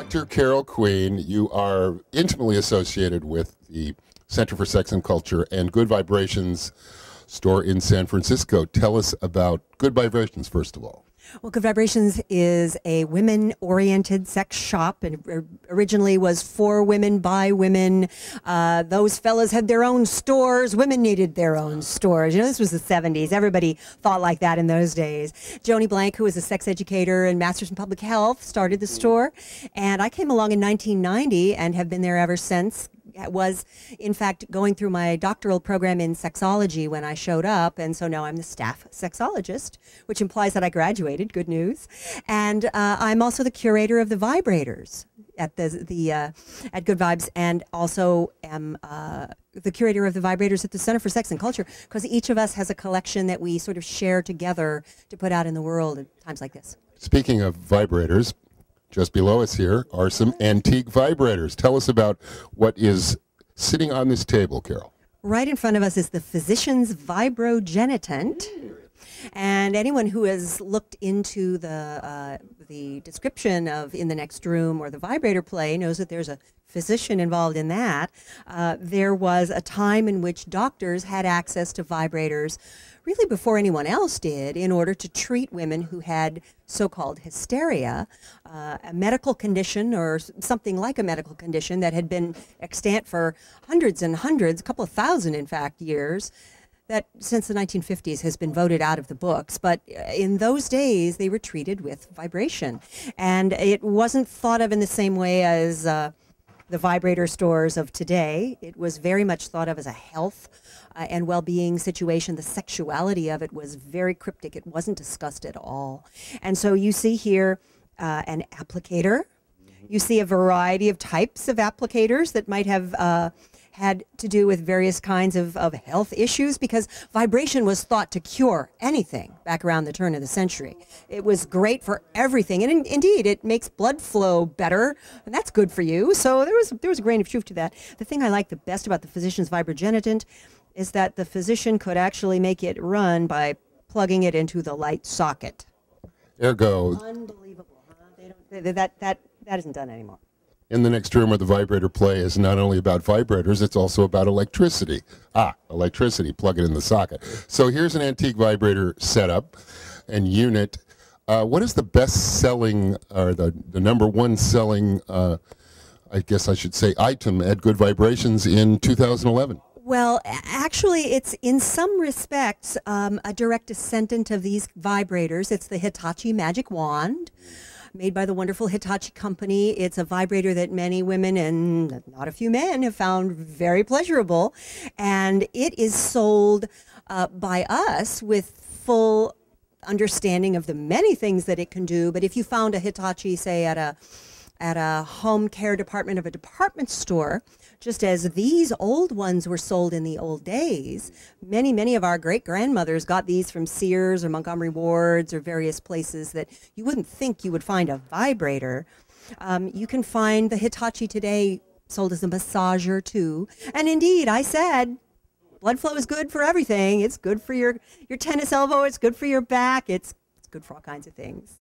Dr. Carol Queen, you are intimately associated with the Center for Sex and Culture and Good Vibrations store in San Francisco. Tell us about Good Vibrations, first of all. Well, Good Vibrations is a women-oriented sex shop, and originally was for women, by women. Those fellas had their own stores. Women needed their own stores. You know, this was the 70s. Everybody thought like that in those days. Joni Blank, who was a sex educator and master's in public health, started the store. And I came along in 1990 and have been there ever since. Was, in fact, going through my doctoral program in sexology when I showed up, and so now I'm the staff sexologist, which implies that I graduated. Good news. And I'm also the curator of the vibrators at at Good Vibes, and also am the curator of the vibrators at the Center for Sex and Culture, because each of us has a collection that we sort of share together to put out in the world at times like this. Speaking of vibrators, just below us here are some antique vibrators. Tell us about what is sitting on this table, Carol. Right in front of us is the physician's vibrogenitant. And anyone who has looked into the description of In the Next Room or the vibrator play knows that there's a physician involved in that. There was a time in which doctors had access to vibrators really before anyone else did, in order to treat women who had so-called hysteria, a medical condition or something like a medical condition that had been extant for hundreds and hundreds, a couple of thousand, in fact, years, that since the 1950s has been voted out of the books. But in those days, they were treated with vibration. And it wasn't thought of in the same way as the vibrator stores of today. It was very much thought of as a health and well-being situation. The sexuality of it was very cryptic. It wasn't discussed at all. And so you see here an applicator. You see a variety of types of applicators that might have had to do with various kinds of health issues, because vibration was thought to cure anything back around the turn of the century. It was great for everything, and indeed it makes blood flow better, and that's good for you. So there was a grain of truth to that. The thing I like the best about the physician's vibrogenitant is that the physician could actually make it run by plugging it into the light socket. Ergo. Unbelievable, huh? That isn't done anymore. In the Next Room, where the vibrator play is not only about vibrators, it's also about electricity. Electricity, plug it in the socket. So here's an antique vibrator setup and unit. What is the best-selling, or the number one selling, I guess I should say, item at Good Vibrations in 2011? Well, actually, it's in some respects a direct descendant of these vibrators. It's the Hitachi Magic Wand, made by the wonderful Hitachi company. It's a vibrator that many women and not a few men have found very pleasurable. And it is sold by us with full understanding of the many things that it can do. But if you found a Hitachi, say, at a home care department of a department store, just as these old ones were sold in the old days, many of our great-grandmothers got these from Sears or Montgomery Ward's or various places that you wouldn't think you would find a vibrator. You can find the Hitachi today sold as a massager, too. And indeed, I said, blood flow is good for everything. It's good for your tennis elbow. It's good for your back. It's good for all kinds of things.